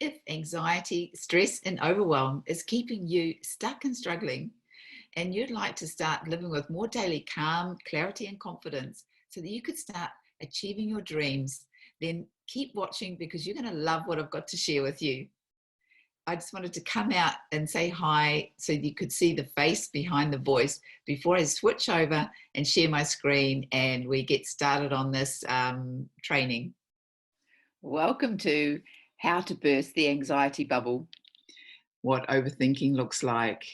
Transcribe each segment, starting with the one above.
If anxiety, stress, and overwhelm is keeping you stuck and struggling, and you'd like to start living with more daily calm, clarity, and confidence so that you could start achieving your dreams, then keep watching because you're going to love what I've got to share with you. I just wanted to come out and say hi so you could see the face behind the voice before I switch over and share my screen and we get started on this training. Welcome to How to Burst the Anxiety Bubble, what overthinking looks like.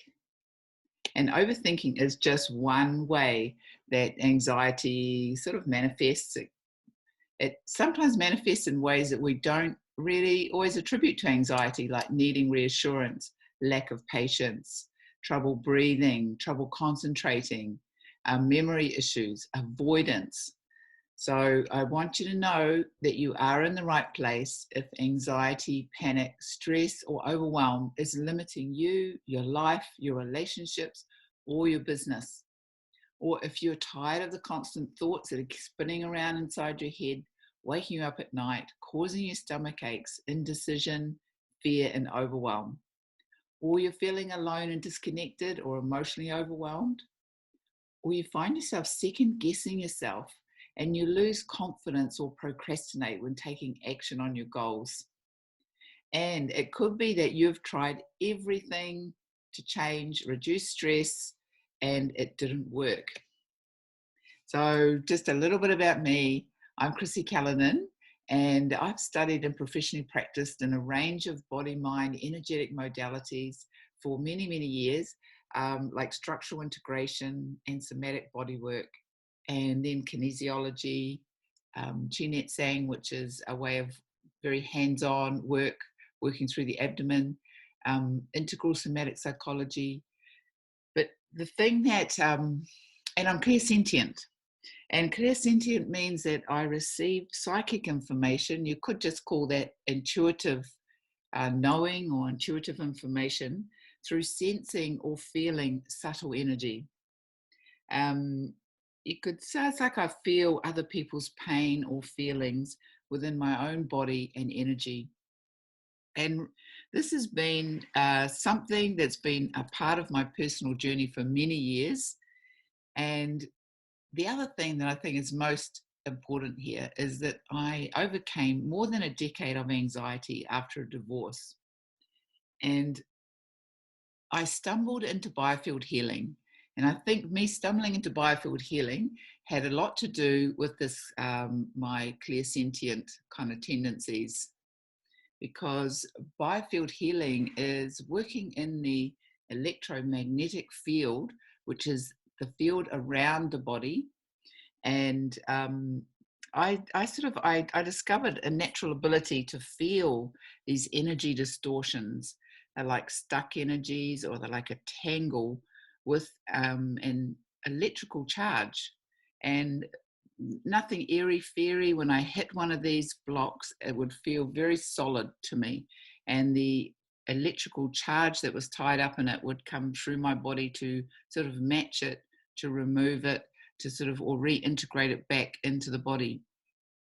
And overthinking is just one way that anxiety sort of manifests. It sometimes manifests in ways that we don't really always attribute to anxiety, like needing reassurance, lack of patience, trouble breathing, trouble concentrating, memory issues, avoidance. So I want you to know that you are in the right place if anxiety, panic, stress, or overwhelm is limiting you, your life, your relationships, or your business. Or if you're tired of the constant thoughts that are spinning around inside your head, waking you up at night, causing you stomach aches, indecision, fear, and overwhelm. Or you're feeling alone and disconnected or emotionally overwhelmed. Or you find yourself second guessing yourself and you lose confidence or procrastinate when taking action on your goals. And it could be that you've tried everything to change, reduce stress, and it didn't work. So just a little bit about me. I'm Chrissy Callanan, and I've studied and professionally practiced in a range of body-mind energetic modalities for many, many years, like structural integration and somatic body work, and then kinesiology, Chi Netsang, which is a way of very hands-on work, working through the abdomen, integral somatic psychology. But the thing that, and I'm clairsentient. And clairsentient means that I receive psychic information. You could just call that intuitive knowing or intuitive information through sensing or feeling subtle energy. You could say it's like I feel other people's pain or feelings within my own body and energy. And this has been something that's been a part of my personal journey for many years. And the other thing that I think is most important here is that I overcame more than a decade of anxiety after a divorce. And I stumbled into biofield healing. And I think me stumbling into biofield healing had a lot to do with this, my clairsentient kind of tendencies, because biofield healing is working in the electromagnetic field, which is the field around the body. And I discovered a natural ability to feel these energy distortions. They're like stuck energies, or they're like a tangle with an electrical charge. And nothing airy fairy. When I hit one of these blocks, it would feel very solid to me. And the electrical charge that was tied up in it would come through my body to sort of match it, to remove it, to sort of or reintegrate it back into the body.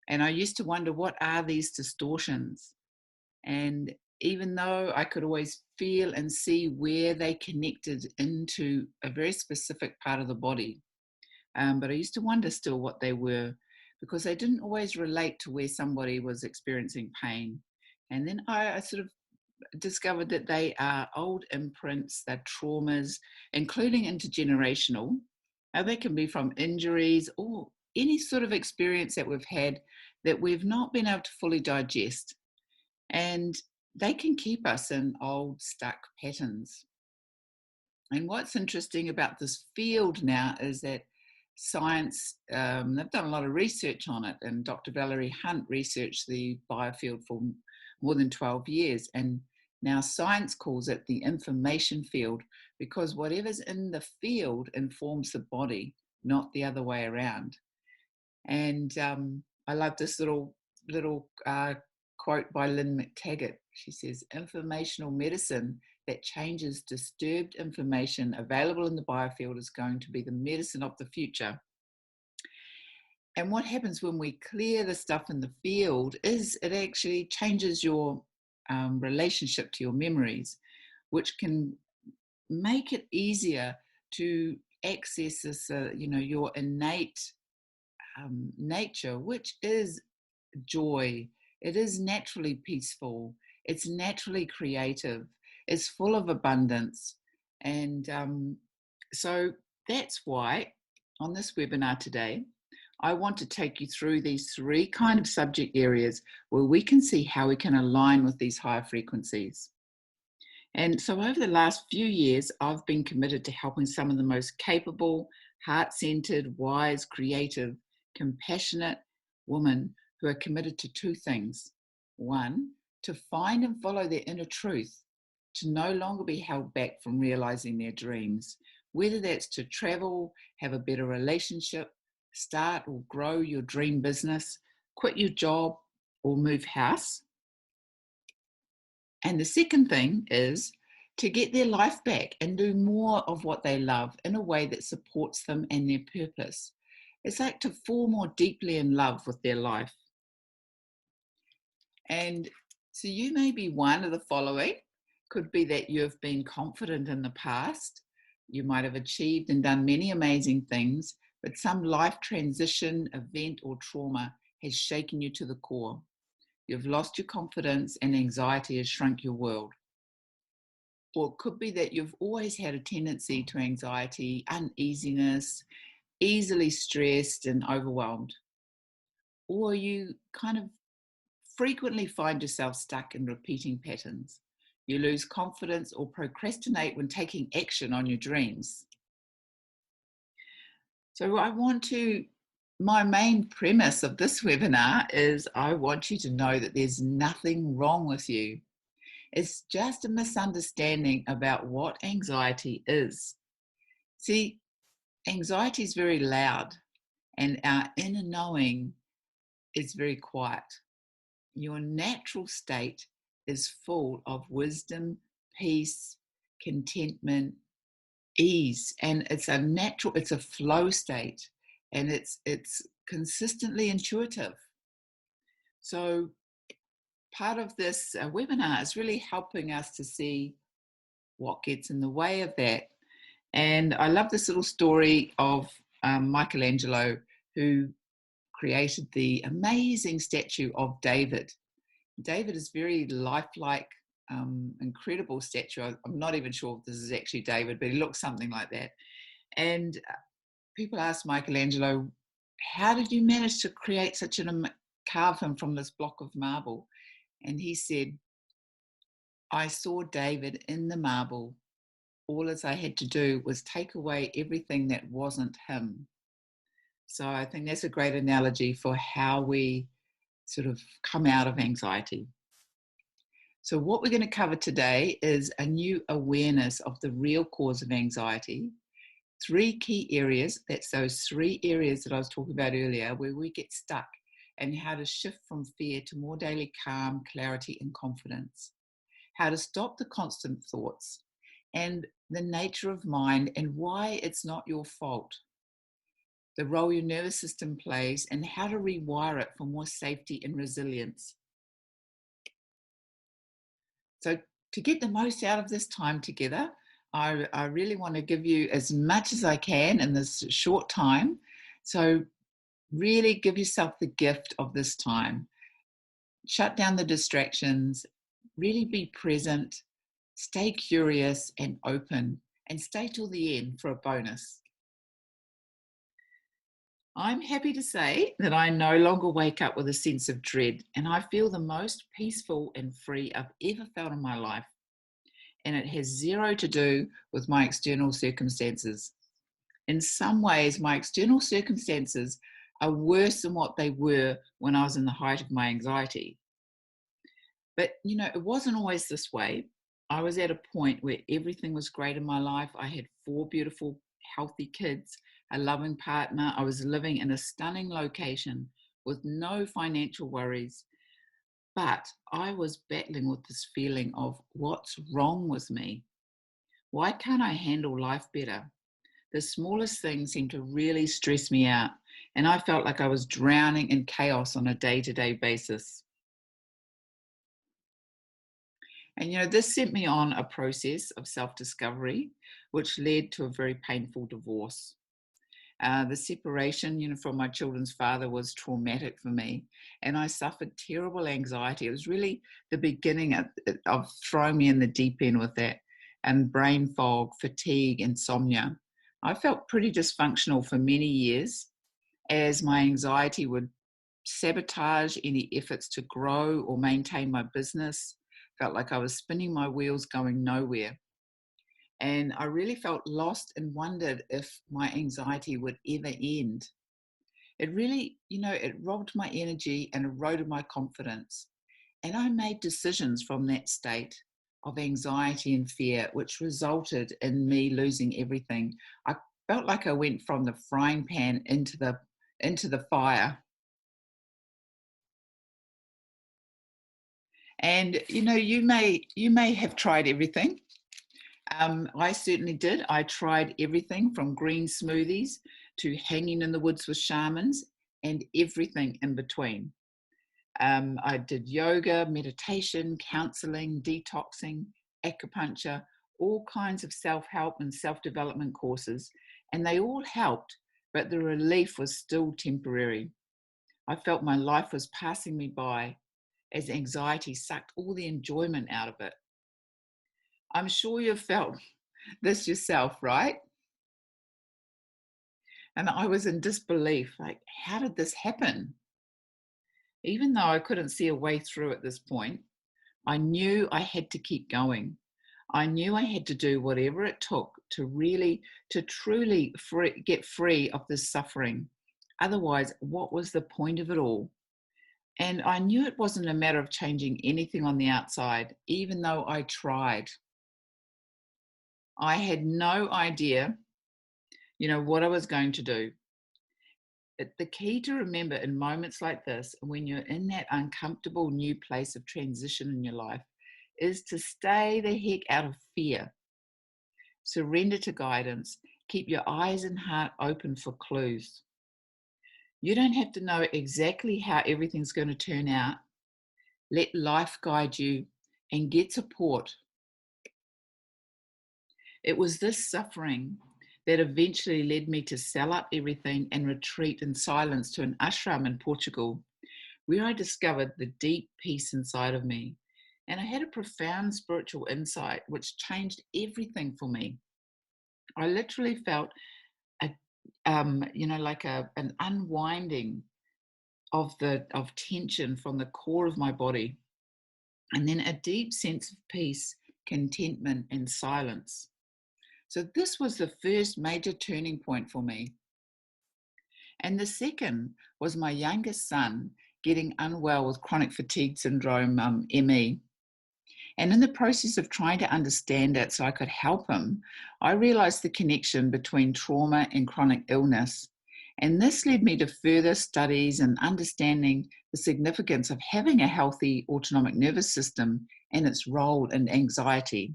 And I used to wonder, what are these distortions? And even though I could always feel and see where they connected into a very specific part of the body, but I used to wonder still what they were, because they didn't always relate to where somebody was experiencing pain. And then I sort of discovered that they are old imprints, they're traumas, including intergenerational. Now, they can be from injuries or any sort of experience that we've had that we've not been able to fully digest. And they can keep us in old, stuck patterns. And what's interesting about this field now is that science, they've done a lot of research on it, and Dr. Valerie Hunt researched the biofield for more than 12 years. And now science calls it the information field, because whatever's in the field informs the body, not the other way around. And I love this little quote by Lynn McTaggart. She says, informational medicine that changes disturbed information available in the biofield is going to be the medicine of the future. And what happens when we clear the stuff in the field is it actually changes your relationship to your memories, which can make it easier to access this, your innate nature, which is joy. It is naturally peaceful. It's naturally creative. It's full of abundance. And so that's why on this webinar today, I want to take you through these three kind of subject areas where we can see how we can align with these higher frequencies. And so over the last few years, I've been committed to helping some of the most capable, heart-centered, wise, creative, compassionate women who are committed to two things. One, to find and follow their inner truth, to no longer be held back from realizing their dreams, whether that's to travel, have a better relationship, start or grow your dream business, quit your job, or move house. And the second thing is to get their life back and do more of what they love in a way that supports them and their purpose. It's like to fall more deeply in love with their life. And so you may be one of the following. Could be that you have been confident in the past. You might have achieved and done many amazing things, but some life transition, event, or trauma has shaken you to the core. You've lost your confidence and anxiety has shrunk your world. Or it could be that you've always had a tendency to anxiety, uneasiness, easily stressed and overwhelmed. Or you kind of frequently find yourself stuck in repeating patterns. You lose confidence or procrastinate when taking action on your dreams. So my main premise of this webinar is I want you to know that there's nothing wrong with you. It's just a misunderstanding about what anxiety is. See, anxiety is very loud and our inner knowing is very quiet. Your natural state is full of wisdom, peace, contentment, ease, and it's a flow state, and it's consistently intuitive. So part of this webinar is really helping us to see what gets in the way of that. And I love this little story of Michelangelo, who created the amazing statue of David. David is very lifelike, incredible statue. I'm not even sure if this is actually David, but he looks something like that. And people asked Michelangelo, how did you manage to create carve him from this block of marble? And he said, I saw David in the marble. All as I had to do was take away everything that wasn't him. So I think that's a great analogy for how we sort of come out of anxiety. So what we're going to cover today is a new awareness of the real cause of anxiety. Three key areas, that's those three areas that I was talking about earlier, where we get stuck, and how to shift from fear to more daily calm, clarity, and confidence. How to stop the constant thoughts, and the nature of mind and why it's not your fault. The role your nervous system plays and how to rewire it for more safety and resilience. So to get the most out of this time together, I really want to give you as much as I can in this short time. So really give yourself the gift of this time. Shut down the distractions, really be present, stay curious and open, and stay till the end for a bonus. I'm happy to say that I no longer wake up with a sense of dread, and I feel the most peaceful and free I've ever felt in my life. And it has zero to do with my external circumstances. In some ways, my external circumstances are worse than what they were when I was in the height of my anxiety. But, it wasn't always this way. I was at a point where everything was great in my life. I had 4 beautiful, healthy kids, a loving partner. I was living in a stunning location with no financial worries. But I was battling with this feeling of what's wrong with me? Why can't I handle life better? The smallest things seemed to really stress me out, and I felt like I was drowning in chaos on a day-to-day basis. And, this sent me on a process of self discovery, which led to a very painful divorce. The separation, from my children's father was traumatic for me, and I suffered terrible anxiety. It was really the beginning of throwing me in the deep end with that, and brain fog, fatigue, insomnia. I felt pretty dysfunctional for many years as my anxiety would sabotage any efforts to grow or maintain my business. Felt like I was spinning my wheels going nowhere. And I really felt lost and wondered if my anxiety would ever end. It really, it robbed my energy and eroded my confidence. And I made decisions from that state of anxiety and fear, which resulted in me losing everything. I felt like I went from the frying pan into the fire. And you may have tried everything. I certainly did. I tried everything from green smoothies to hanging in the woods with shamans and everything in between. I did yoga, meditation, counseling, detoxing, acupuncture, all kinds of self help and self development courses, and they all helped, but the relief was still temporary. I felt my life was passing me by as anxiety sucked all the enjoyment out of it. I'm sure you've felt this yourself, right? And I was in disbelief, like, how did this happen? Even though I couldn't see a way through at this point, I knew I had to keep going. I knew I had to do whatever it took to truly get free of this suffering. Otherwise, what was the point of it all? And I knew it wasn't a matter of changing anything on the outside, even though I tried. I had no idea, what I was going to do. The key to remember in moments like this, when you're in that uncomfortable new place of transition in your life, is to stay the heck out of fear. Surrender to guidance. Keep your eyes and heart open for clues. You don't have to know exactly how everything's going to turn out. Let life guide you and get support. It was this suffering that eventually led me to sell up everything and retreat in silence to an ashram in Portugal, where I discovered the deep peace inside of me. And I had a profound spiritual insight which changed everything for me. I literally felt an unwinding of tension from the core of my body, and then a deep sense of peace, contentment, and silence. So this was the first major turning point for me. And the second was my youngest son getting unwell with chronic fatigue syndrome, ME. And in the process of trying to understand it so I could help him, I realized the connection between trauma and chronic illness. And this led me to further studies and understanding the significance of having a healthy autonomic nervous system and its role in anxiety.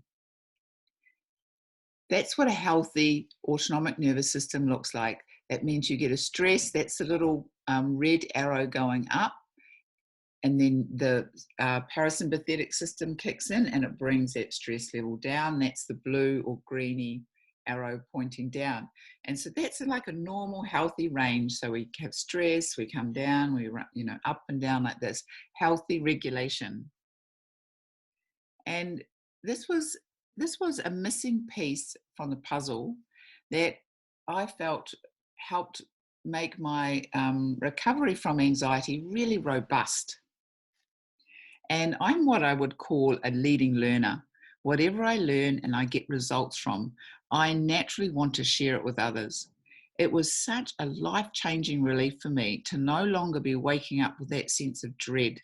That's what a healthy autonomic nervous system looks like. That means you get a stress, that's the little red arrow going up, and then the parasympathetic system kicks in and it brings that stress level down. That's the blue or greeny arrow pointing down. And so that's like a normal healthy range. So we have stress, we come down, we run, up and down like this, healthy regulation. And this was a missing piece from the puzzle that I felt helped make my recovery from anxiety really robust. And I'm what I would call a leading learner. Whatever I learn and I get results from, I naturally want to share it with others. It was such a life-changing relief for me to no longer be waking up with that sense of dread,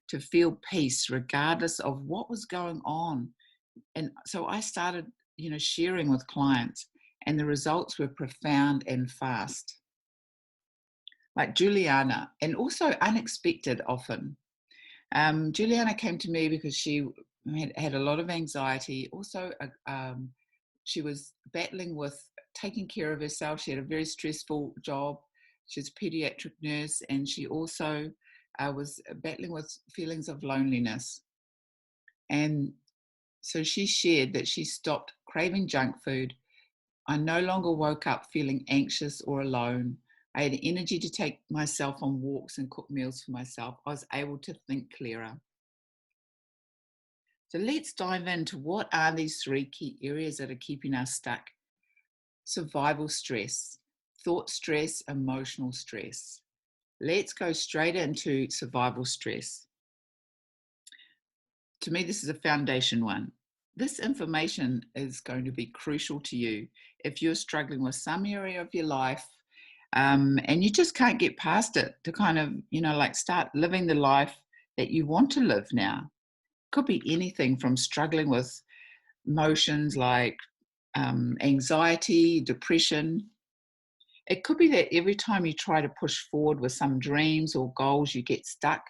to feel peace regardless of what was going on. And so I started, sharing with clients, and the results were profound and fast. Like Juliana, and also unexpected often. Juliana came to me because she had a lot of anxiety. Also, she was battling with taking care of herself. She had a very stressful job. She's a pediatric nurse, and she also was battling with feelings of loneliness. And So she shared that she stopped craving junk food. I no longer woke up feeling anxious or alone. I had energy to take myself on walks and cook meals for myself. I was able to think clearer. So let's dive into what are these three key areas that are keeping us stuck. Survival stress, thought stress, emotional stress. Let's go straight into survival stress. To me, this is a foundation one. This information is going to be crucial to you if you're struggling with some area of your life, and you just can't get past it to kind of, like start living the life that you want to live now. Could be anything from struggling with emotions like anxiety, depression. It could be that every time you try to push forward with some dreams or goals, you get stuck.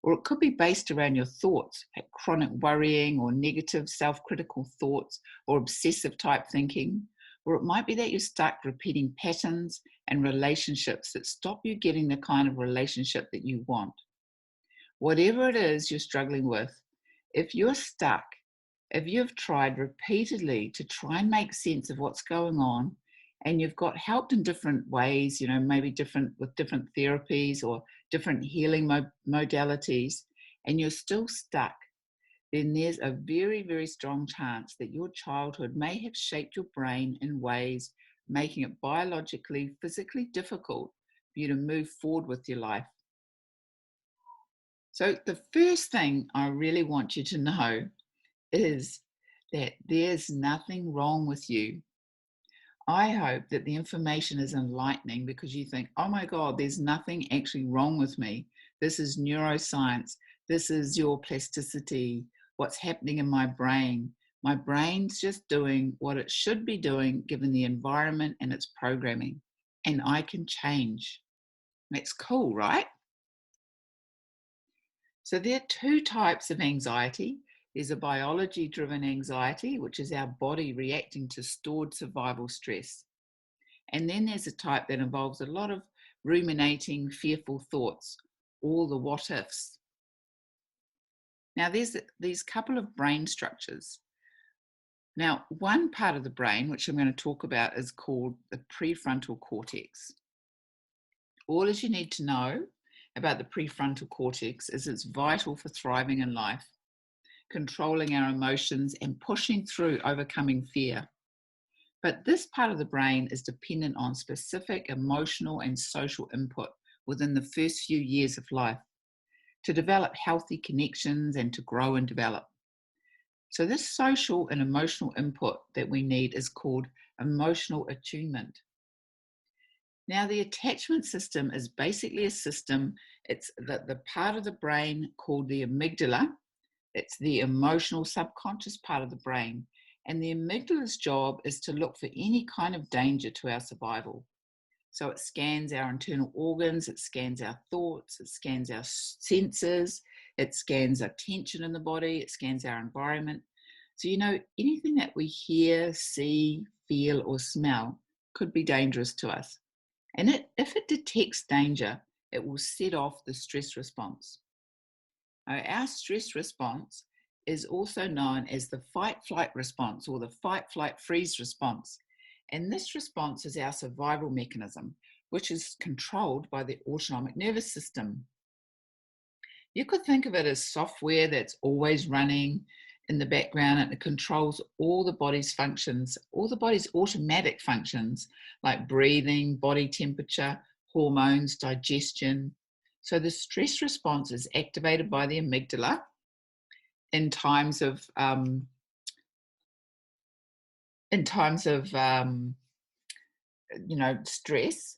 Or it could be based around your thoughts, like chronic worrying or negative self-critical thoughts or obsessive type thinking. Or it might be that you're stuck repeating patterns and relationships that stop you getting the kind of relationship that you want. Whatever it is you're struggling with, if you're stuck, if you've tried repeatedly to try and make sense of what's going on, and you've got helped in different ways, maybe different with different therapies or different healing modalities, and you're still stuck, then there's a very, very strong chance that your childhood may have shaped your brain in ways making it biologically, physically difficult for you to move forward with your life. So the first thing I really want you to know is that there's nothing wrong with you. I hope that the information is enlightening because you think, oh my God, there's nothing actually wrong with me. This is neuroscience. This is your plasticity, what's happening in my brain. My brain's just doing what it should be doing given the environment and its programming, and I can change. That's cool, right? So there are two types of anxiety. There's a biology-driven anxiety, which is our body reacting to stored survival stress. And then there's a type that involves a lot of ruminating, fearful thoughts, all the what ifs. Now, there's these couple of brain structures. Now, one part of the brain, which I'm going to talk about, is called the prefrontal cortex. All that you need to know about the prefrontal cortex is it's vital for thriving in life, controlling our emotions and pushing through overcoming fear. But this part of the brain is dependent on specific emotional and social input within the first few years of life to develop healthy connections and to grow and develop. So this social and emotional input that we need is called emotional attunement. Now, the attachment system is basically a system, it's the part of the brain called the amygdala. It's the emotional subconscious part of the brain. And the amygdala's job is to look for any kind of danger to our survival. So it scans our internal organs, it scans our thoughts, it scans our senses, it scans our tension in the body, it scans our environment. So, anything that we hear, see, feel, or smell could be dangerous to us. And if it detects danger, it will set off the stress response. Now, our stress response is also known as the fight-flight response or the fight-flight-freeze response. And this response is our survival mechanism, which is controlled by the autonomic nervous system. You could think of it as software that's always running in the background, and it controls all the body's functions, all the body's automatic functions like breathing, body temperature, hormones, digestion. So the stress response is activated by the amygdala in times of stress,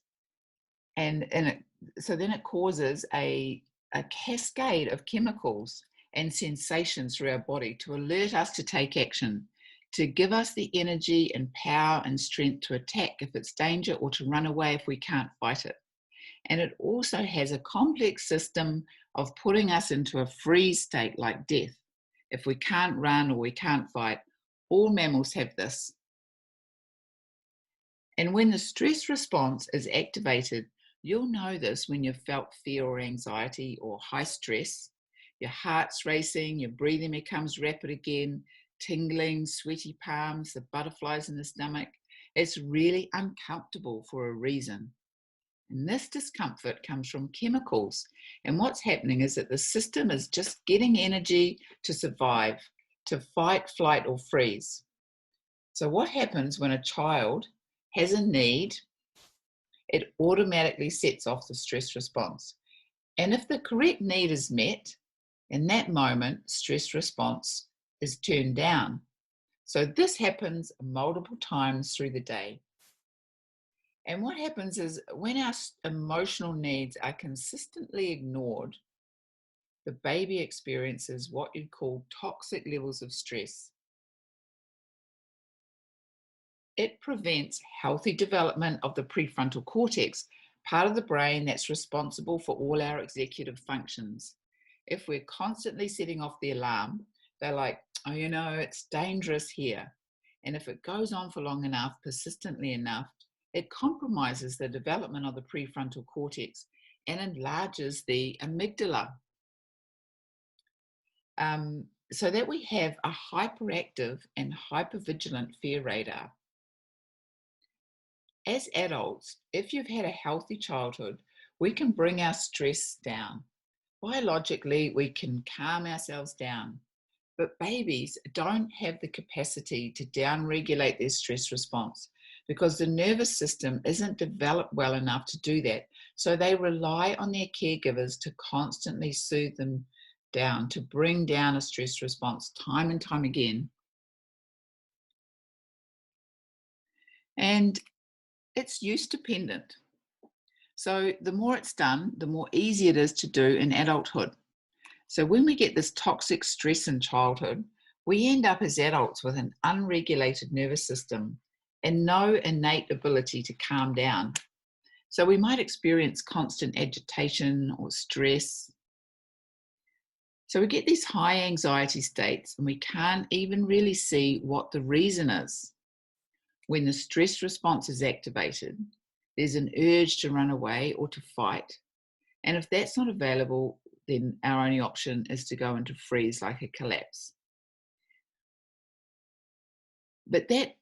so then it causes a cascade of chemicals and sensations through our body to alert us to take action, to give us the energy and power and strength to attack if it's danger or to run away if we can't fight it. And it also has a complex system of putting us into a freeze state like death. If we can't run or we can't fight, all mammals have this. And when the stress response is activated, you'll know this when you've felt fear or anxiety or high stress. Your heart's racing, your breathing becomes rapid again, tingling, sweaty palms, the butterflies in the stomach. It's really uncomfortable for a reason. And this discomfort comes from chemicals. And what's happening is that the system is just getting energy to survive, to fight, flight, or freeze. So, what happens when a child has a need? It automatically sets off the stress response. And if the correct need is met, in that moment, stress response is turned down. So, this happens multiple times through the day. And what happens is when our emotional needs are consistently ignored, the baby experiences what you'd call toxic levels of stress. It prevents healthy development of the prefrontal cortex, part of the brain that's responsible for all our executive functions. If we're constantly setting off the alarm, they're like, oh, it's dangerous here. And if it goes on for long enough, persistently enough, it compromises the development of the prefrontal cortex and enlarges the amygdala. So that we have a hyperactive and hypervigilant fear radar. As adults, if you've had a healthy childhood, we can bring our stress down. Biologically, we can calm ourselves down. But babies don't have the capacity to downregulate their stress response because the nervous system isn't developed well enough to do that. So they rely on their caregivers to constantly soothe them down, to bring down a stress response time and time again. And it's use dependent. So the more it's done, the more easy it is to do in adulthood. So when we get this toxic stress in childhood, we end up as adults with an unregulated nervous system and no innate ability to calm down. So we might experience constant agitation or stress. So we get these high anxiety states and we can't even really see what the reason is. When the stress response is activated, there's an urge to run away or to fight. And if that's not available, then our only option is to go into freeze, like a collapse. But that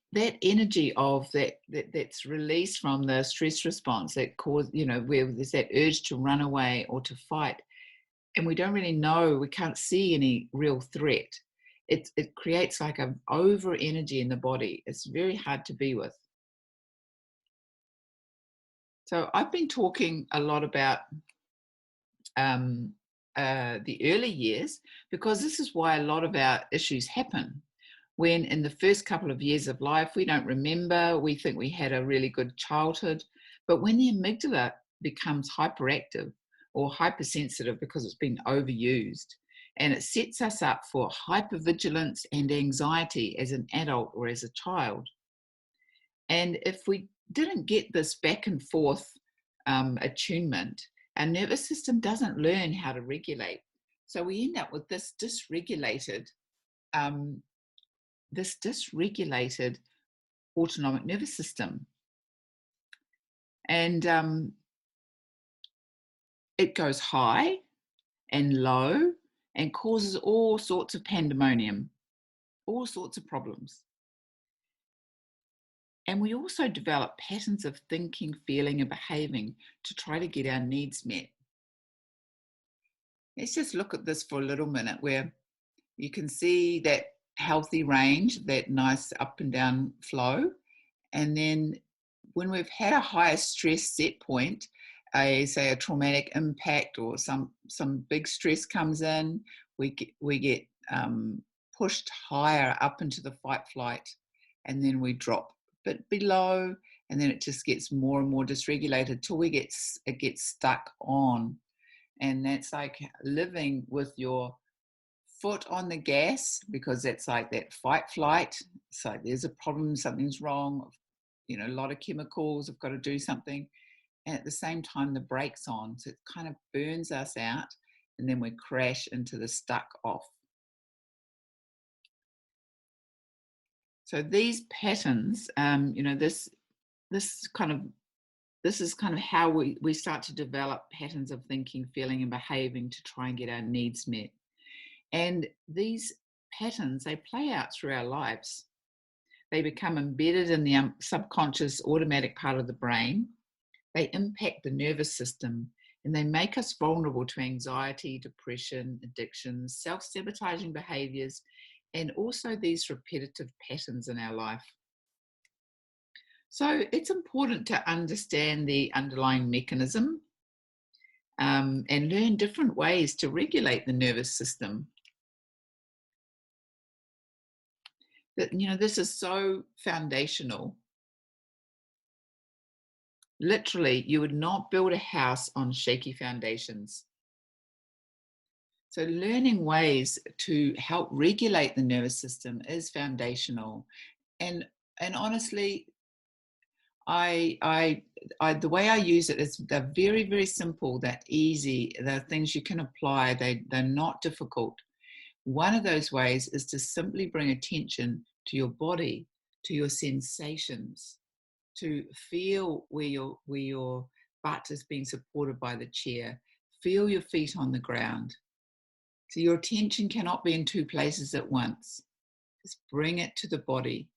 energy of that's released from the stress response that cause, where there's that urge to run away or to fight, and we don't really know, we can't see any real threat. It creates like an over energy in the body. It's very hard to be with. So I've been talking a lot about the early years because this is why a lot of our issues happen. When in the first couple of years of life, we don't remember, we think we had a really good childhood. But when the amygdala becomes hyperactive or hypersensitive because it's been overused, and it sets us up for hypervigilance and anxiety as an adult or as a child. And if we didn't get this back and forth attunement, our nervous system doesn't learn how to regulate. So we end up with this dysregulated autonomic nervous system. And it goes high and low and causes all sorts of pandemonium, all sorts of problems. And we also develop patterns of thinking, feeling, and behaving to try to get our needs met. Let's just look at this for a little minute, where you can see that healthy range, that nice up and down flow. And then when we've had a higher stress set point, say a traumatic impact or some big stress comes in, we get pushed higher up into the fight flight, and then we drop a bit below, and then it just gets more and more dysregulated till it gets stuck on. And that's like living with your foot on the gas, because that's like that fight flight. It's like there's a problem, something's wrong, a lot of chemicals, I've got to do something. And at the same time, the brake's on. So it kind of burns us out, and then we crash into the stuck off. So these patterns, this is kind of how we start to develop patterns of thinking, feeling, and behaving to try and get our needs met. And these patterns, they play out through our lives. They become embedded in the subconscious automatic part of the brain. They impact the nervous system, and they make us vulnerable to anxiety, depression, addictions, self-sabotaging behaviors, and also these repetitive patterns in our life. So it's important to understand the underlying mechanism and learn different ways to regulate the nervous system. That, this is so foundational. Literally, you would not build a house on shaky foundations. So learning ways to help regulate the nervous system is foundational. And honestly, the way I use it is they're very, very simple, they're easy, they're things you can apply, they're not difficult. One of those ways is to simply bring attention to your body, to your sensations, to feel where your butt is being supported by the chair. Feel your feet on the ground. So your attention cannot be in two places at once. Just bring it to the body.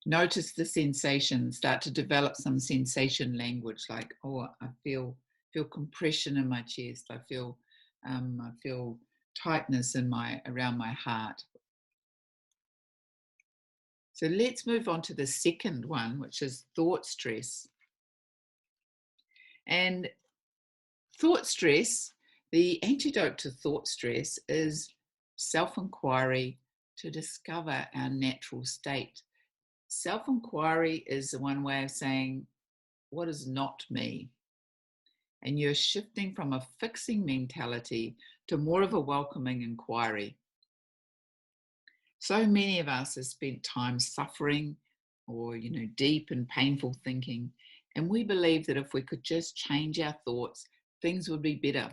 Notice the sensations. Start to develop some sensation language, like, oh, I feel compression in my chest. I feel tightness around my heart. So let's move on to the second one, which is thought stress. And thought stress, the antidote to thought stress is self-inquiry to discover our natural state. Self-inquiry is one way of saying, what is not me? And you're shifting from a fixing mentality to more of a welcoming inquiry. So many of us have spent time suffering or, deep and painful thinking. And we believe that if we could just change our thoughts, things would be better.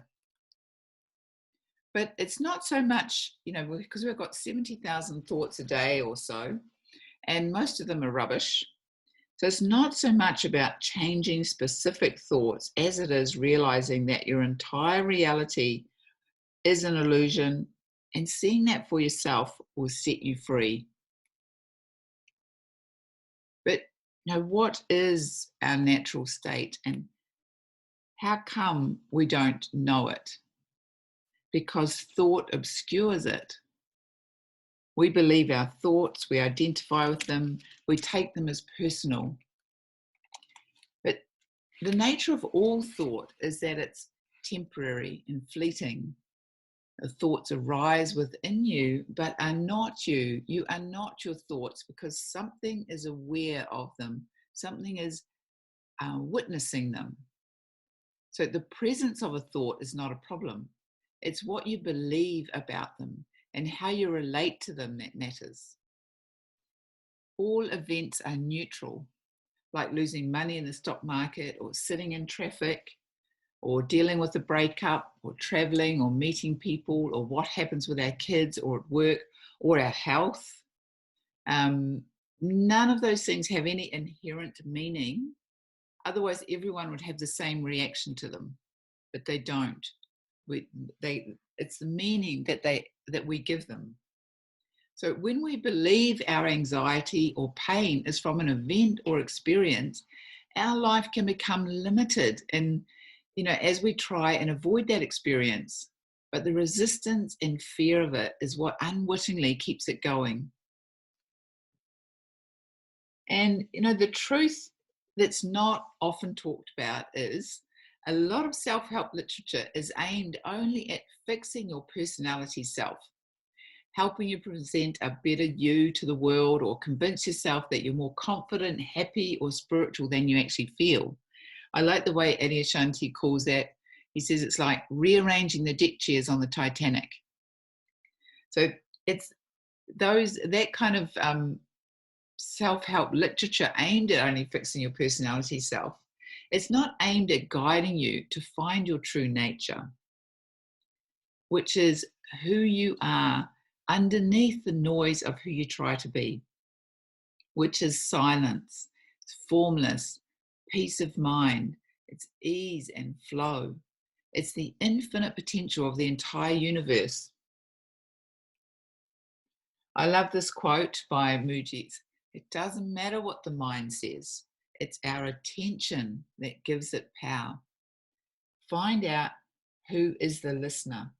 But it's not so much, because we've got 70,000 thoughts a day or so, and most of them are rubbish. So it's not so much about changing specific thoughts as it is realizing that your entire reality is an illusion, and seeing that for yourself will set you free. But what is our natural state, and how come we don't know it? Because thought obscures it. We believe our thoughts, we identify with them, we take them as personal. But the nature of all thought is that it's temporary and fleeting. The thoughts arise within you, but are not you. You are not your thoughts, because something is aware of them. Something is witnessing them. So the presence of a thought is not a problem. It's what you believe about them and how you relate to them that matters. All events are neutral, like losing money in the stock market, or sitting in traffic, or dealing with a breakup, or traveling, or meeting people, or what happens with our kids or at work, or our health. None of those things have any inherent meaning. Otherwise, everyone would have the same reaction to them, but they don't. It's the meaning that we give them. So when we believe our anxiety or pain is from an event or experience, our life can become limited, and as we try and avoid that experience. But the resistance and fear of it is what unwittingly keeps it going. And the truth that's not often talked about is a lot of self-help literature is aimed only at fixing your personality self, helping you present a better you to the world, or convince yourself that you're more confident, happy, or spiritual than you actually feel. I like the way Adyashanti calls that. He says it's like rearranging the deck chairs on the Titanic. So it's that kind of self-help literature aimed at only fixing your personality self. It's not aimed at guiding you to find your true nature, which is who you are underneath the noise of who you try to be, which is silence, it's formless, peace of mind, it's ease and flow. It's the infinite potential of the entire universe. I love this quote by Mujit. It doesn't matter what the mind says, it's our attention that gives it power. Find out who is the listener.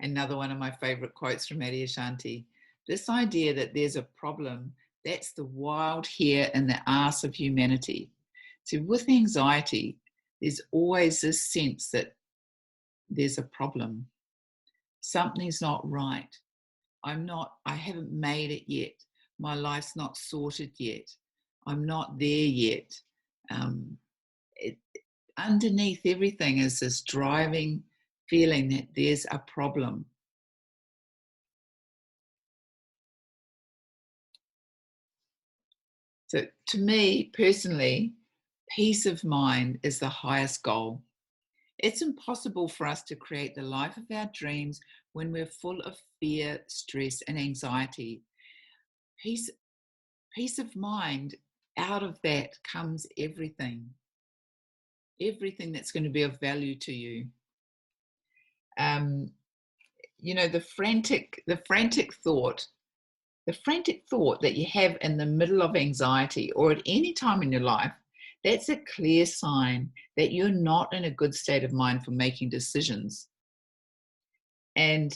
Another one of my favorite quotes from Adyashanti. This idea that there's a problem, that's the wild hair in the arse of humanity. So with anxiety, there's always this sense that there's a problem. Something's not right. I haven't made it yet. My life's not sorted yet. I'm not there yet. Um, it, Underneath everything is this driving feeling that there's a problem. So to me personally, peace of mind is the highest goal. It's impossible for us to create the life of our dreams when we're full of fear, stress, and anxiety. Peace, peace of mind, out of that comes everything. Everything that's going to be of value to you. The frantic thought that you have in the middle of anxiety or at any time in your life, that's a clear sign that you're not in a good state of mind for making decisions. And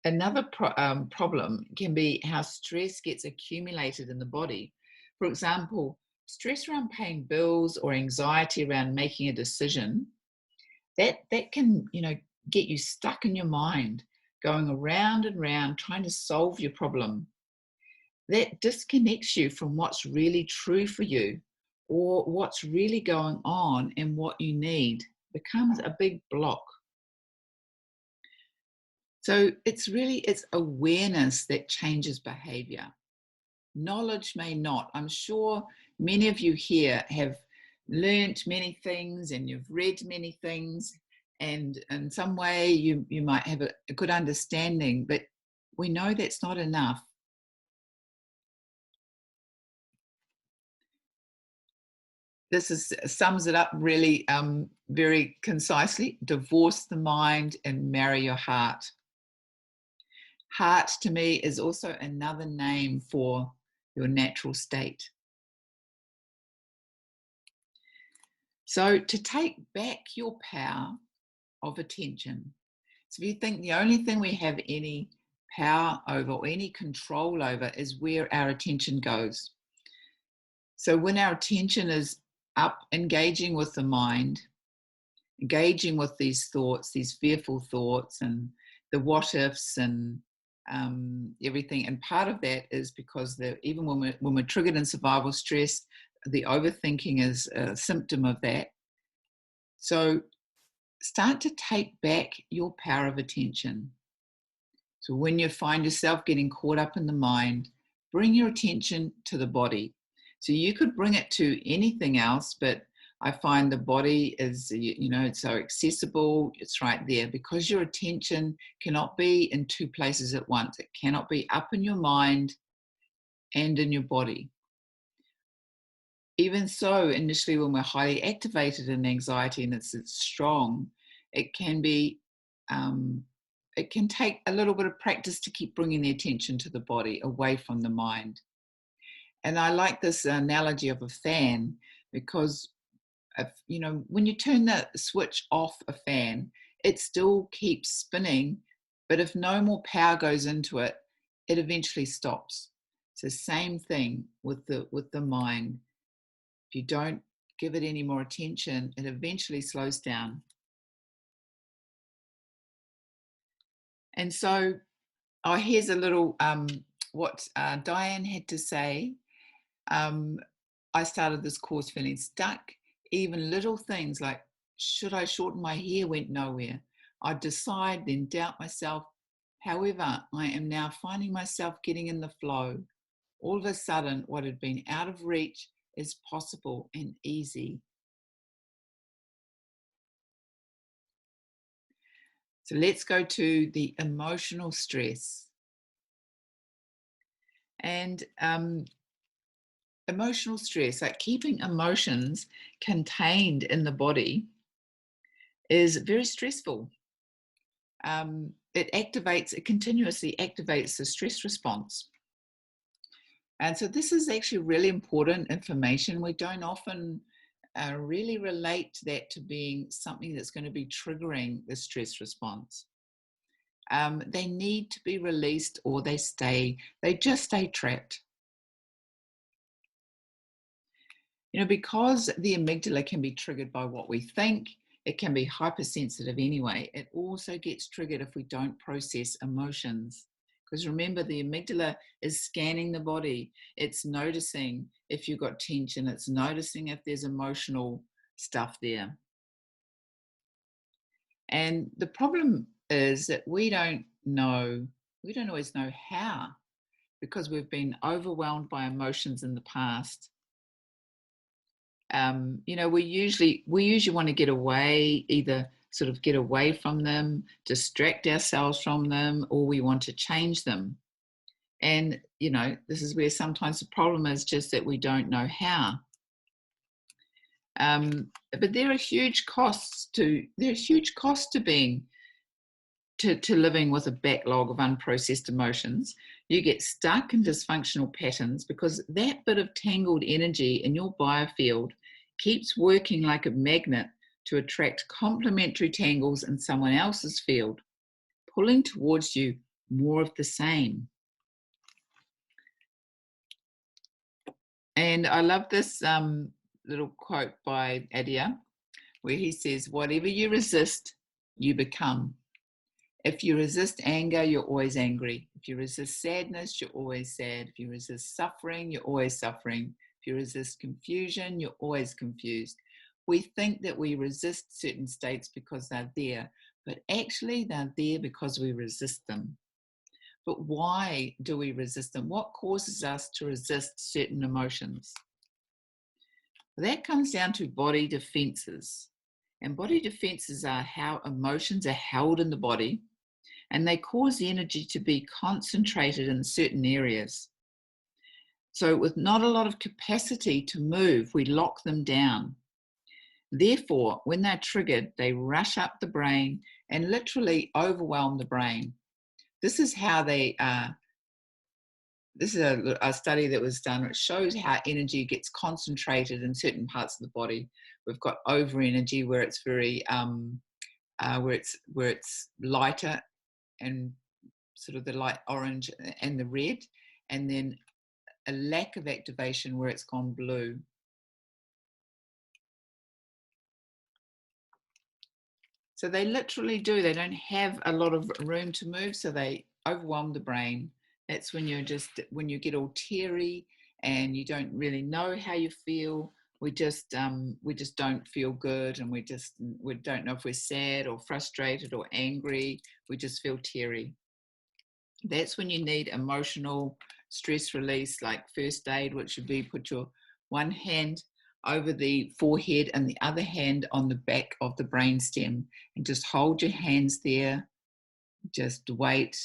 another problem can be how stress gets accumulated in the body. For example, stress around paying bills or anxiety around making a decision, that can, get you stuck in your mind, going around and round trying to solve your problem. That disconnects you from what's really true for you or what's really going on and what you need, becomes a big block. So it's awareness that changes behavior. Knowledge may not. I'm sure many of you here have learnt many things and you've read many things, and in some way you might have a good understanding, but we know that's not enough. This sums it up really very concisely. Divorce the mind and marry your heart. Heart to me is also another name for your natural state. So to take back your power of attention. So if you think the only thing we have any power over or any control over is where our attention goes. So when our attention is up, engaging with the mind, engaging with these thoughts, these fearful thoughts and the what ifs and everything. And part of that is because even when we're triggered in survival stress, the overthinking is a symptom of that. So start to take back your power of attention. So when you find yourself getting caught up in the mind, bring your attention to the body. So you could bring it to anything else, but I find the body is, it's so accessible, it's right there, because your attention cannot be in two places at once. It cannot be up in your mind and in your body. Even so, initially when we're highly activated in anxiety and it's strong, it can be, it can take a little bit of practice to keep bringing the attention to the body away from the mind. And I like this analogy of a fan, because when you turn the switch off a fan, it still keeps spinning, but if no more power goes into it, it eventually stops. It's the same thing with the mind. If you don't give it any more attention, it eventually slows down. And so, here's a little what Diane had to say. I started this course feeling stuck. Even little things like, should I shorten my hair, went nowhere. I'd decide, then doubt myself. However, I am now finding myself getting in the flow. All of a sudden, what had been out of reach is possible and easy. So let's go to the emotional stress. And emotional stress, like keeping emotions contained in the body, is very stressful. it continuously activates the stress response. And so this is actually really important information. We don't often really relate that to being something that's going to be triggering the stress response. They need to be released, or they just stay trapped. Because the amygdala can be triggered by what we think, it can be hypersensitive anyway. It also gets triggered if we don't process emotions. Because remember, the amygdala is scanning the body. It's noticing if you've got tension. It's noticing if there's emotional stuff there. And the problem is that we don't always know how, because we've been overwhelmed by emotions in the past. We usually want to get away, either sort of get away from them, distract ourselves from them, or we want to change them. And, this is where sometimes the problem is just that we don't know how. But there are huge costs to living with a backlog of unprocessed emotions. You get stuck in dysfunctional patterns because that bit of tangled energy in your biofield keeps working like a magnet to attract complementary tangles in someone else's field, pulling towards you more of the same. And I love this little quote by Adia, where he says, "Whatever you resist, you become. If you resist anger, you're always angry. If you resist sadness, you're always sad. If you resist suffering, you're always suffering. If you resist confusion, you're always confused." We think that we resist certain states because they're there, but actually they're there because we resist them. But why do we resist them? What causes us to resist certain emotions? That comes down to body defenses. And body defenses are how emotions are held in the body, and they cause the energy to be concentrated in certain areas. So with not a lot of capacity to move, we lock them down. Therefore, when they're triggered, they rush up the brain and literally overwhelm the brain. This is how this is a study that was done. It shows how energy gets concentrated in certain parts of the body. We've got over energy, where it's very where it's lighter and sort of the light orange and the red, and then a lack of activation where it's gone blue. So they literally do. They don't have a lot of room to move, so they overwhelm the brain. That's when when you get all teary and you don't really know how you feel. We just don't feel good, and we don't know if we're sad or frustrated or angry. We just feel teary. That's when you need emotional stress release, like first aid, which would be put your one hand over the forehead and the other hand on the back of the brainstem, and just hold your hands there. Just wait,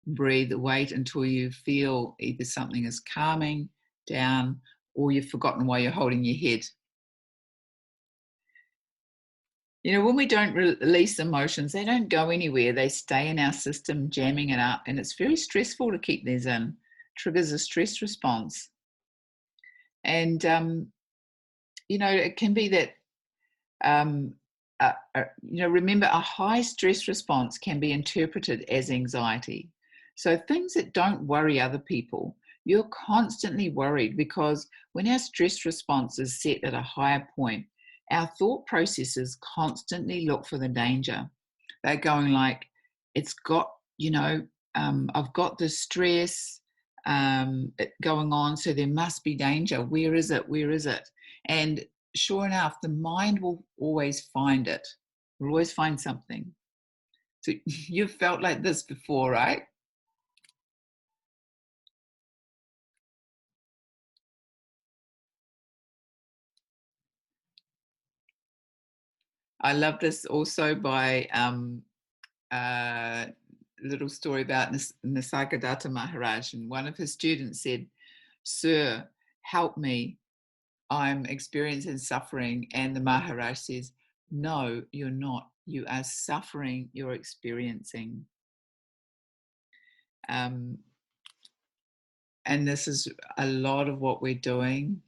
breathe, wait until you feel either something is calming down or you've forgotten why you're holding your head. When we don't release emotions, they don't go anywhere. They stay in our system, jamming it up, and it's very stressful to keep these in. Triggers a stress response. And, it can be that, remember, a high stress response can be interpreted as anxiety. So things that don't worry other people, you're constantly worried, because when our stress response is set at a higher point, our thought processes constantly look for the danger. They're going like, it's got, I've got the stress going on, so there must be danger. Where is it? Where is it? And sure enough, the mind will always find it. Will always find something. So you've felt like this before, right? I love this also by a little story about Nisargadatta Maharaj. And one of his students said, "Sir, help me. I'm experiencing suffering." And the Maharaj says, "No, you're not. you are suffering, you're experiencing. And this is a lot of what we're doing.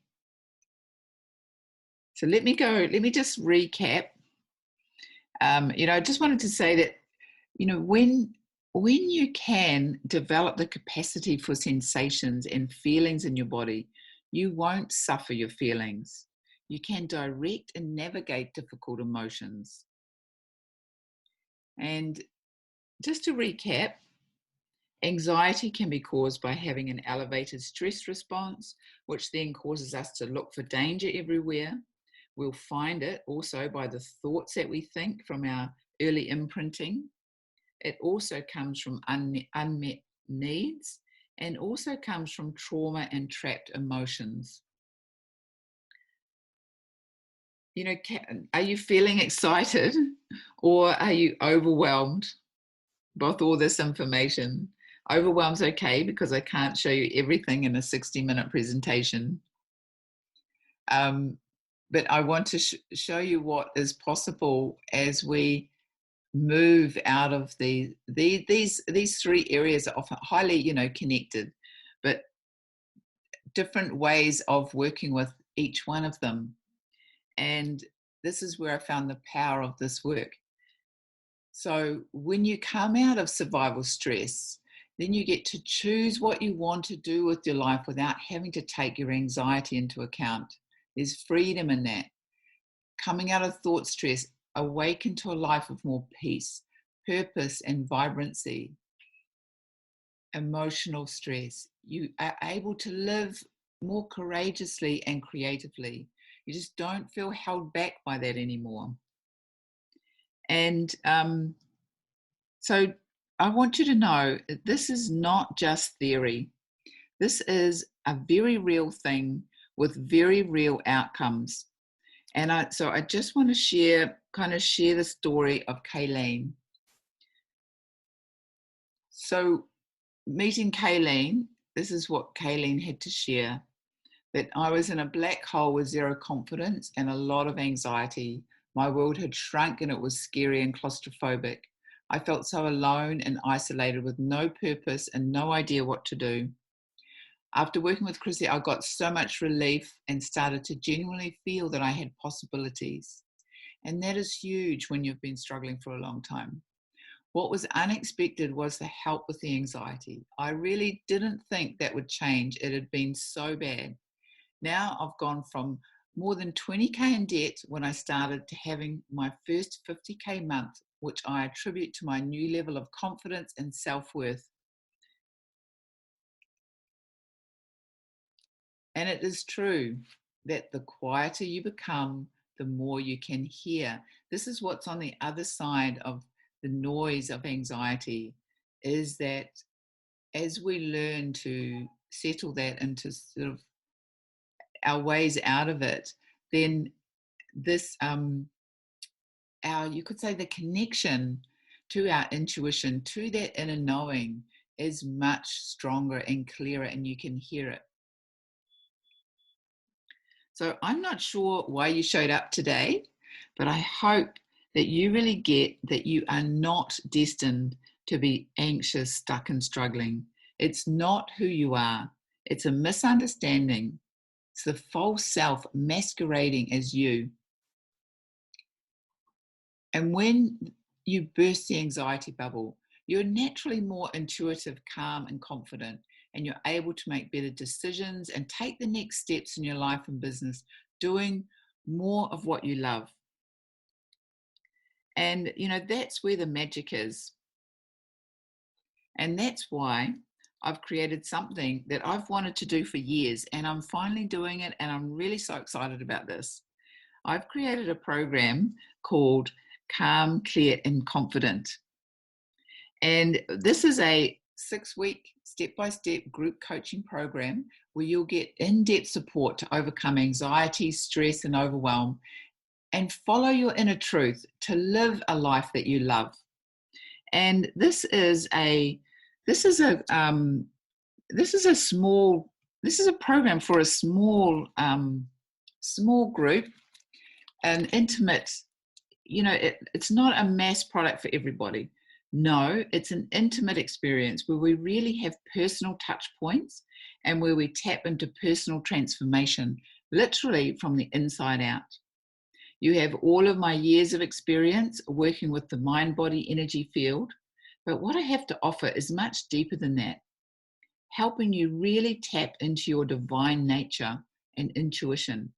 So let me just recap. I just wanted to say that, when you can develop the capacity for sensations and feelings in your body, you won't suffer your feelings. You can direct and navigate difficult emotions. And just to recap, anxiety can be caused by having an elevated stress response, which then causes us to look for danger everywhere. We'll find it also by the thoughts that we think from our early imprinting. It also comes from unmet needs, and also comes from trauma and trapped emotions. Are you feeling excited, or are you overwhelmed with all this information? Overwhelm's okay, because I can't show you everything in a 60-minute presentation. But I want to show you what is possible as we move out of these three areas are often highly connected, but different ways of working with each one of them. And this is where I found the power of this work. So when you come out of survival stress, then you get to choose what you want to do with your life without having to take your anxiety into account. There's freedom in that. Coming out of thought stress, awaken to a life of more peace, purpose, and vibrancy. Emotional stress, you are able to live more courageously and creatively. You just don't feel held back by that anymore. And so I want you to know that this is not just theory. This is a very real thing with very real outcomes. And so I just want to share the story of Kayleen. So meeting Kayleen, this is what Kayleen had to share, that I was in a black hole with zero confidence and a lot of anxiety. My world had shrunk and it was scary and claustrophobic. I felt so alone and isolated with no purpose and no idea what to do. After working with Chrissy, I got so much relief and started to genuinely feel that I had possibilities. And that is huge when you've been struggling for a long time. What was unexpected was the help with the anxiety. I really didn't think that would change. It had been so bad. Now I've gone from more than 20K in debt when I started to having my first 50K month, which I attribute to my new level of confidence and self-worth. And it is true that the quieter you become, the more you can hear. This is what's on the other side of the noise of anxiety, is that as we learn to settle that into sort of our ways out of it, then this, you could say the connection to our intuition, to that inner knowing, is much stronger and clearer, and you can hear it. So I'm not sure why you showed up today, but I hope that you really get that you are not destined to be anxious, stuck, and struggling. It's not who you are. It's a misunderstanding. It's the false self masquerading as you. And when you burst the anxiety bubble, you're naturally more intuitive, calm, and confident, and you're able to make better decisions and take the next steps in your life and business, doing more of what you love. And, that's where the magic is. And that's why I've created something that I've wanted to do for years, and I'm finally doing it, and I'm really so excited about this. I've created a program called Calm, Clear, and Confident. And this is a 6-week step-by-step group coaching program where you'll get in-depth support to overcome anxiety, stress, and overwhelm, and follow your inner truth to live a life that you love. And this is a program for a small group, an intimate, it's not a mass product for everybody. No, it's an intimate experience where we really have personal touch points and where we tap into personal transformation, literally from the inside out. You have all of my years of experience working with the mind-body energy field, but what I have to offer is much deeper than that, helping you really tap into your divine nature and intuition,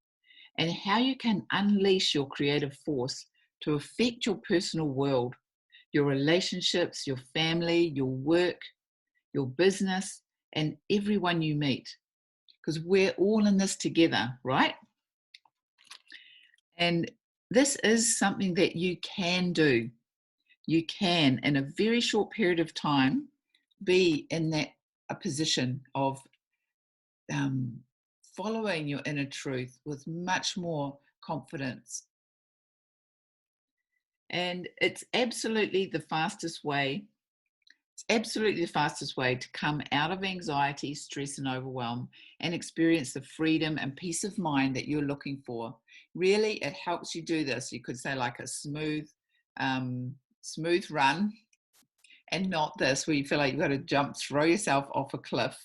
and how you can unleash your creative force to affect your personal world, your relationships, your family, your work, your business, and everyone you meet. Because we're all in this together, right? And this is something that you can do. You can, in a very short period of time, be in a position of following your inner truth with much more confidence. And it's absolutely the fastest way. It's absolutely the fastest way to come out of anxiety, stress, and overwhelm and experience the freedom and peace of mind that you're looking for. Really, it helps you do this. You could say like a smooth run, and not this where you feel like you've got to throw yourself off a cliff.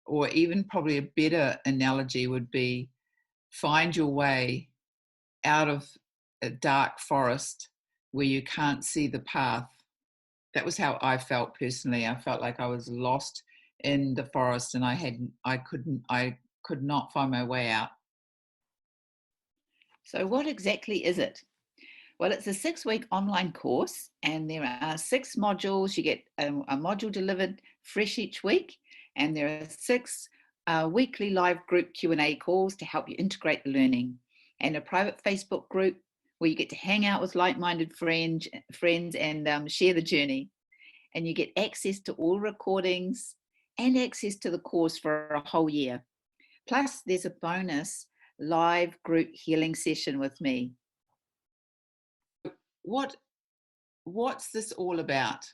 Or even probably a better analogy would be find your way out of a dark forest where you can't see the path. That was how I felt personally. I felt like I was lost in the forest and I could not find my way out. So what exactly is it? Well, it's a 6-week online course and there are 6 modules. You get a module delivered fresh each week, and there are 6 weekly live group Q&A calls to help you integrate the learning, and a private Facebook group where you get to hang out with like-minded friends and share the journey. And you get access to all recordings and access to the course for a whole year. Plus, there's a bonus live group healing session with me. What's this all about?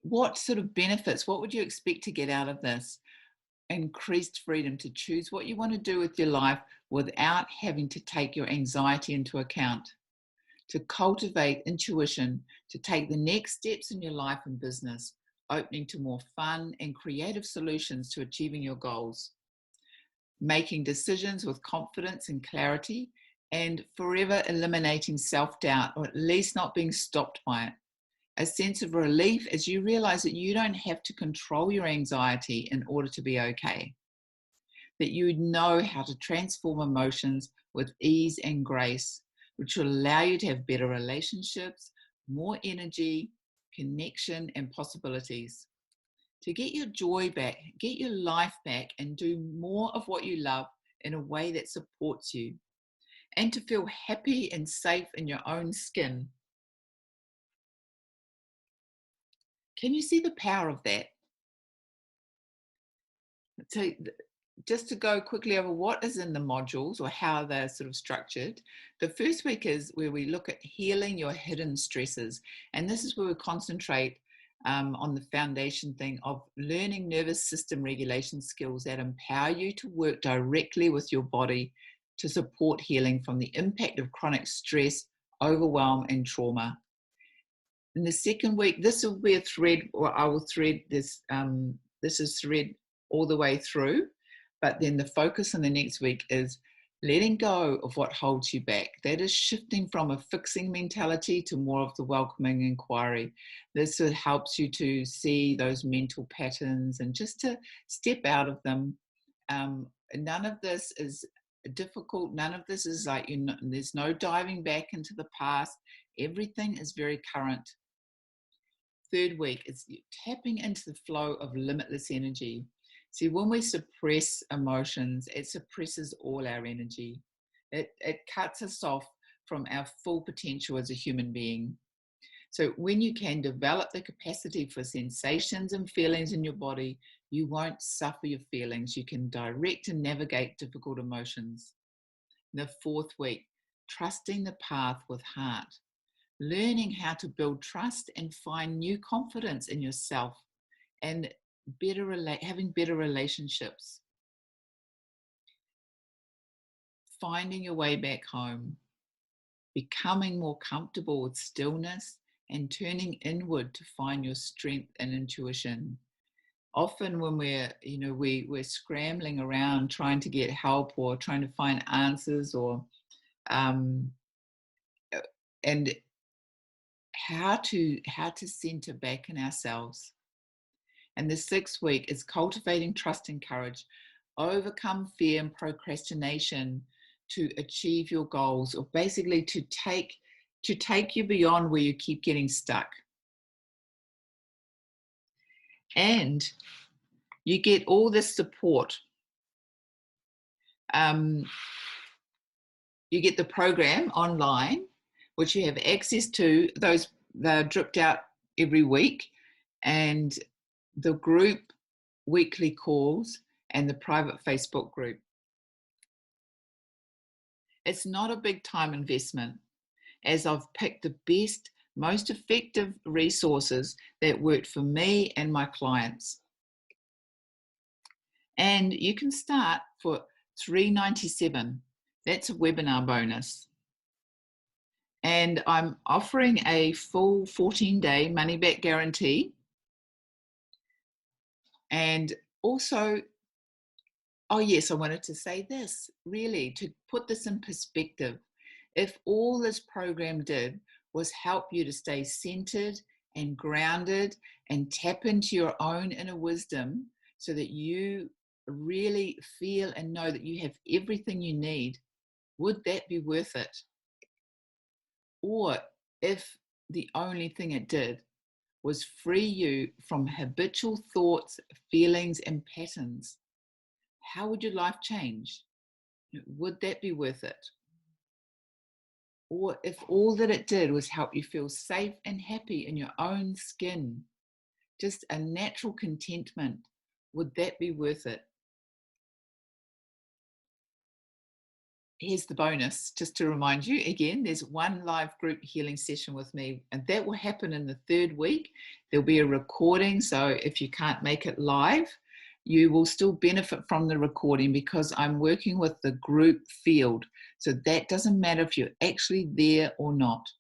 What sort of benefits, what would you expect to get out of this? Increased freedom to choose what you want to do with your life without having to take your anxiety into account, to cultivate intuition, to take the next steps in your life and business, opening to more fun and creative solutions to achieving your goals, making decisions with confidence and clarity, and forever eliminating self-doubt, or at least not being stopped by it. A sense of relief as you realize that you don't have to control your anxiety in order to be okay. That you know how to transform emotions with ease and grace, which will allow you to have better relationships, more energy, connection, and possibilities. To get your joy back, get your life back, and do more of what you love in a way that supports you. And to feel happy and safe in your own skin. Can you see the power of that? So just to go quickly over what is in the modules or how they're sort of structured. The first week is where we look at healing your hidden stresses. And this is where we concentrate on the foundation thing of learning nervous system regulation skills that empower you to work directly with your body to support healing from the impact of chronic stress, overwhelm, and trauma. In the second week, this will be a thread, or I will thread this. This is thread all the way through, but then the focus in the next week is letting go of what holds you back. That is shifting from a fixing mentality to more of the welcoming inquiry. This helps you to see those mental patterns and just to step out of them. None of this is difficult. None of this is like, there's no diving back into the past. Everything is very current. Third week is tapping into the flow of limitless energy. See, when we suppress emotions, it suppresses all our energy. It cuts us off from our full potential as a human being. So when you can develop the capacity for sensations and feelings in your body, you won't suffer your feelings. You can direct and navigate difficult emotions. The fourth week, trusting the path with heart. Learning how to build trust and find new confidence in yourself and having better relationships. finding your way back home, becoming more comfortable with stillness, and turning inward to find your strength and intuition. Often when we're scrambling around trying to get help or trying to find answers, or um, and how to center back in ourselves. And the sixth week is cultivating trust and courage, overcome fear and procrastination to achieve your goals, or basically to take you beyond where you keep getting stuck. And you get all this support. You get the program online, which you have access to. They're dripped out every week, and the group weekly calls and the private Facebook group. It's not a big time investment, as I've picked the best, most effective resources that worked for me and my clients. And you can start for $397. That's a webinar bonus. And I'm offering a full 14-day money-back guarantee. And also, oh yes, I wanted to say this, really, to put this in perspective. If all this program did was help you to stay centered and grounded and tap into your own inner wisdom so that you really feel and know that you have everything you need, would that be worth it? Or if the only thing it did was free you from habitual thoughts, feelings, and patterns, how would your life change? Would that be worth it? Or if all that it did was help you feel safe and happy in your own skin, just a natural contentment, would that be worth it? Here's the bonus, just to remind you again, there's one live group healing session with me, and that will happen in the 3rd week. There'll be a recording, so if you can't make it live, you will still benefit from the recording, because I'm working with the group field. So that doesn't matter if you're actually there or not.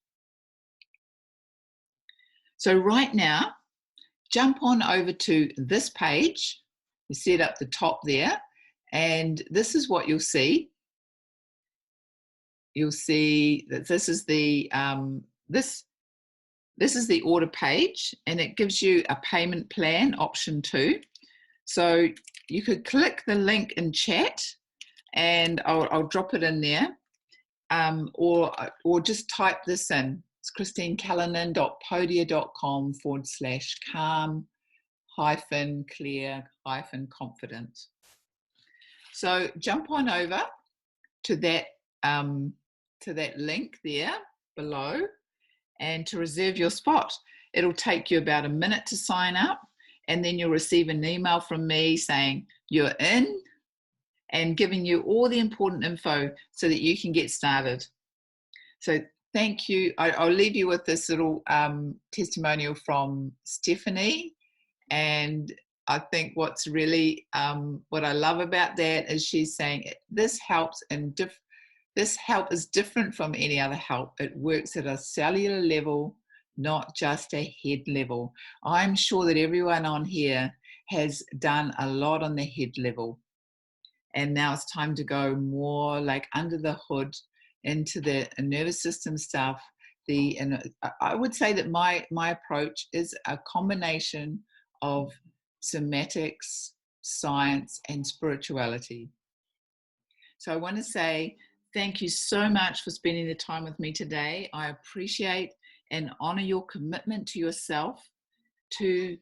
So right now, jump on over to this page. You see it up the top there, and this is what you'll see. You'll see that this is the this is the order page, and it gives you a payment plan option 2. So you could click the link in chat, and I'll drop it in there, or just type this in. It's christinecallinan.podia.com/calm-clear-confident. So jump on over to that link there below, and to reserve your spot. It'll take you about a minute to sign up, and then you'll receive an email from me saying you're in and giving you all the important info so that you can get started. So thank you. I'll leave you with this little testimonial from Stephanie. And I think what's really, what I love about that is she's saying this helps, and this help is different from any other help. It works at a cellular level, not just a head level. I'm sure that everyone on here has done a lot on the head level. And now it's time to go more like under the hood into the nervous system stuff. And I would say that my approach is a combination of somatics, science, and spirituality. So I want to say thank you so much for spending the time with me today. I appreciate and honor your commitment to yourself, to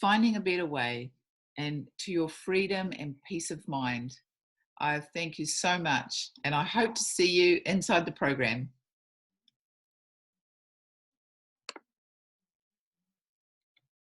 finding a better way, and to your freedom and peace of mind. I thank you so much, and I hope to see you inside the program.